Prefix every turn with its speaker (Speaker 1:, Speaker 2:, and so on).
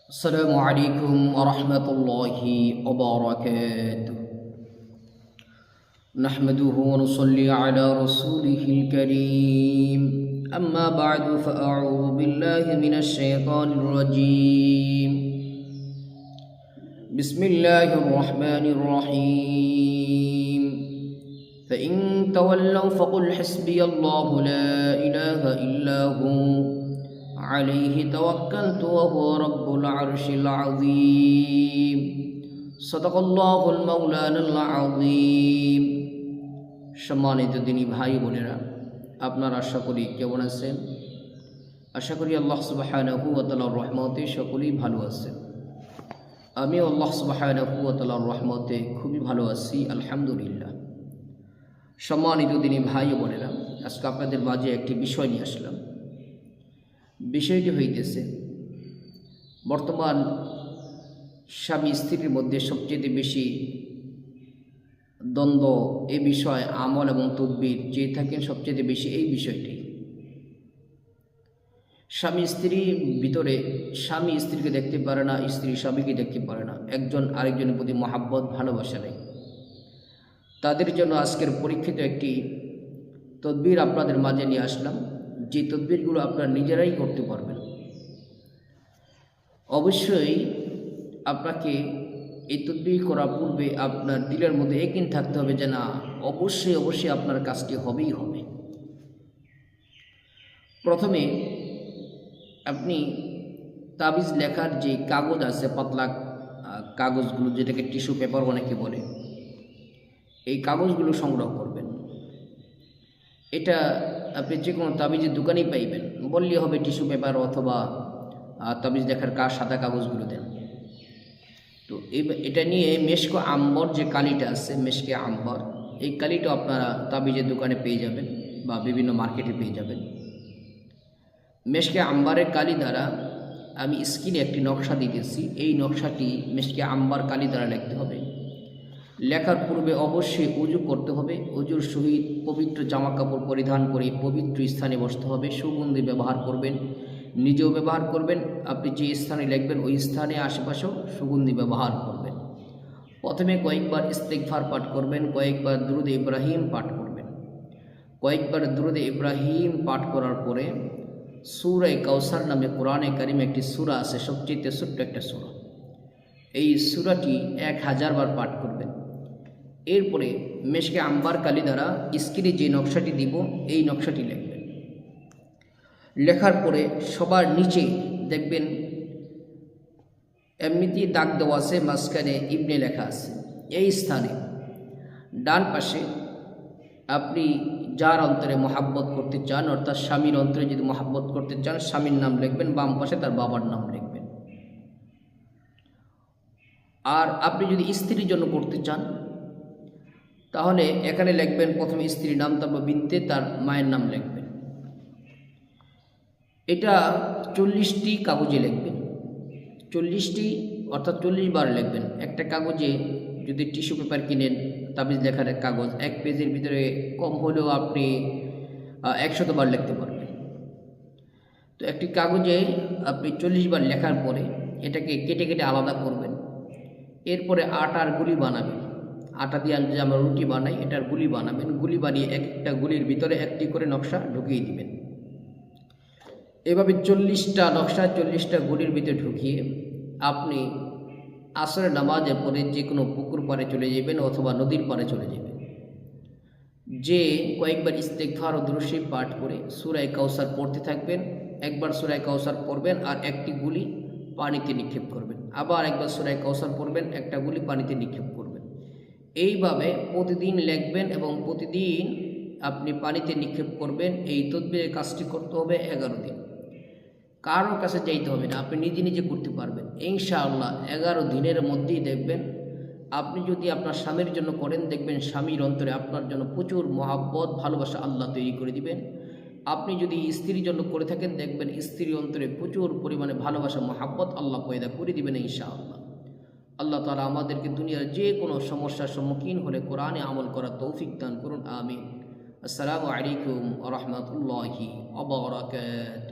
Speaker 1: السلام عليكم ورحمة الله وبركاته. نحمده ونصلي على رسوله الكريم. أما بعد فأعوذ بالله من الشيطان الرجيم. بسم الله الرحمن الرحيم. فإن تولوا فقل حسبي الله لا إله إلا هو عليه توكلت وهو رب العرش العظيم. صدق الله المولانا العظيم. সম্মানিত দিনী ভাই বোনেরা, আপনারা আশা করি কেমন আছেন? আশা করি আল্লাহ সুবহানাহু ওয়া তাআলার রহমতে সকলেই ভালো আছেন। আমি আল্লাহ সুবহানাহু ওয়া তাআলার রহমতে খুবই ভালো আছি, আলহামদুলিল্লাহ। সম্মানিত দিনী ভাই বোনেরা, আজকে আপনাদের মাঝে একটি বিষয় নিয়ে আসলাম। বিষয়টি হইতেছে, বর্তমান স্বামী স্ত্রীর মধ্যে সবচেয়ে বেশি দ্বন্দ্ব এই বিষয় আমল এবং তদবির চেয়ে থাকেন সবচেয়ে বেশি এই বিষয়টি। স্বামী স্ত্রীর ভিতরে স্বামী স্ত্রীকে দেখতে পারে না, স্ত্রী স্বামীকে দেখতে পারে না, একজন আরেকজনের প্রতি মহাব্বত ভালোবাসা নেই। তাদের জন্য আজকের পরীক্ষিত একটি তদবির আপনাদের মাঝে নিয়ে আসলাম, যে তদবিরগুলো আপনারা নিজেরাই করতে পারবেন। অবশ্যই আপনাকে এই তদবির করার পূর্বে আপনার দিলের মধ্যে একদিন থাকতে হবে যে না, অবশ্যই আপনার কাজটি হবেই হবে। প্রথমে আপনি তাবিজ লেখার যে কাগজ আছে, পাতলা কাগজগুলো, যেটাকে টিস্যু পেপার অনেকে বলে, এই কাগজগুলো সংগ্রহ করবেন। এটা আপনি যে কোনো তাবিজের দোকানেই পাইবেন, বললেই হবে টিস্যু পেপার অথবা তাবিজ লেখার সাদা কাগজগুলো দেন। তো এটা নিয়ে মেশকে আম্বর যে কালিটা আছে, মেশকে আম্বর, এই কালিটা আপনারা তাবিজের দোকানে পেয়ে যাবেন বা বিভিন্ন মার্কেটে পেয়ে যাবেন। মেশকে আম্বারের কালি দ্বারা আমি স্ক্রিনে একটি নকশা দিতেছি, এই নকশাটি মেশকে আম্বার কালি দ্বারা লিখতে হবে। লেখার পূর্বে অবশ্যই উজু করতে হবে। উজুর সহিত পবিত্র জামা কাপড় পরিধান করে পবিত্র স্থানে বসতে হবে। সুগন্ধি ব্যবহার করবেন, নিজেও ব্যবহার করবেন। আপনি যে স্থানে লিখবেন ওই স্থানে আশেপাশেও সুগন্ধি ব্যবহার করবেন। প্রথমে কয়েকবার ইস্তিগফার পাঠ করবেন, কয়েকবার দুরূদ ইব্রাহিম পাঠ করবেন। কয়েকবার দুরূদ ইব্রাহিম পাঠ করার পরে সূরা কাউসার নামে কোরআনে কারিমে একটি সূরা আছে, সবচেয়ে ছোট্ট একটা সূরা। এই সূরাটি 1000 বার পাঠ করবেন। এরপরে মেশকে আম্বার কালি দ্বারা স্ক্রিনে যে নকশাটি দিব এই নকশাটি লিখবেন। লেখার পরে সবার নিচে দেখবেন এমনিতেই দাগ দেওয়া আছে, মাঝখানে ইবনে লেখা আছে। এই স্থানে ডান পাশে আপনি যার অন্তরে মহাব্বত করতে চান, অর্থাৎ স্বামীর অন্তরে যদি মহাব্বত করতে চান, স্বামীর নাম লিখবেন। বাম পাশে তার বাবার নাম লিখবেন। আর আপনি যদি স্ত্রীর জন্য করতে চান তাহলে এখানে লিখবেন প্রথমে স্ত্রীর নাম, তারপর বিনতে তার মায়ের নাম লিখবেন। এটা 40টি কাগজে লিখবেন। 40টি অর্থাৎ 40 বার লিখবেন। একটা কাগজে যদি টিস্যু পেপার কিনেন, তাবিজ লেখার কাগজ 1 পেজের ভিতরে কম হলেও আপনি 100 বার লিখতে পারবেন। তো একটি কাগজে আপনি 40 বার লেখার পরে এটাকে কেটে কেটে আলাদা করবেন। এরপরে আটার গুলি বানাবেন। আটা দিয়ে যে আমরা রুটি বানাই, এটার গুলি বানাবেন। গুলি বানিয়ে একটা গুলির ভিতরে একটি করে নকশা ঢুকিয়ে দিবেন। এভাবে 40টা নকশা 40টা গুলির ভিতরে ঢুকিয়ে আপনি আসরের নামাজের পরে যে কোনো পুকুর পাড়ে চলে যাবেন অথবা নদীর পাড়ে চলে যাবেন। যে কয়েকবার ইস্তিগফার ও দুরূদ শরীফ পাঠ করে সূরা কাউসার পড়তে থাকবেন। একবার সূরা কাউসার পড়বেন আর একটি গুলি পানিতে নিক্ষেপ করবেন। আবার একবার সূরা কাউসার পড়বেন, একটা গুলি পানিতে নিক্ষেপ করবেন। এইভাবে প্রতিদিন লিখবেন এবং প্রতিদিন আপনি পানিতে নিক্ষেপ করবেন। এই তদবিরের কাজটি করতে হবে 11 দিন। কারোর কাছে যাইতে হবে না, আপনি নিজে নিজে করতে পারবেন ইনশাআল্লাহ। 11 দিনের মধ্যেই দেখবেন, আপনি যদি আপনার স্বামীর জন্য করেন, দেখবেন স্বামীর অন্তরে আপনার জন্য প্রচুর মহাব্বত ভালোবাসা আল্লাহ তৈরি করে দিবেন। আপনি যদি স্ত্রীর জন্য করে থাকেন, দেখবেন স্ত্রীর অন্তরে প্রচুর পরিমাণে ভালোবাসা মহাব্বত আল্লাহ পয়দা করে দিবেন ইনশাআল্লাহ। আল্লাহ তাআলা আমাদেরকে দুনিয়ার যে কোনো সমস্যার সম্মুখীন হলে কোরআনে আমল করার তৌফিক দান করুন, আমিন। আসসালামু আলাইকুম ওয়া রাহমাতুল্লাহি ওয়া বারাকাতুহু।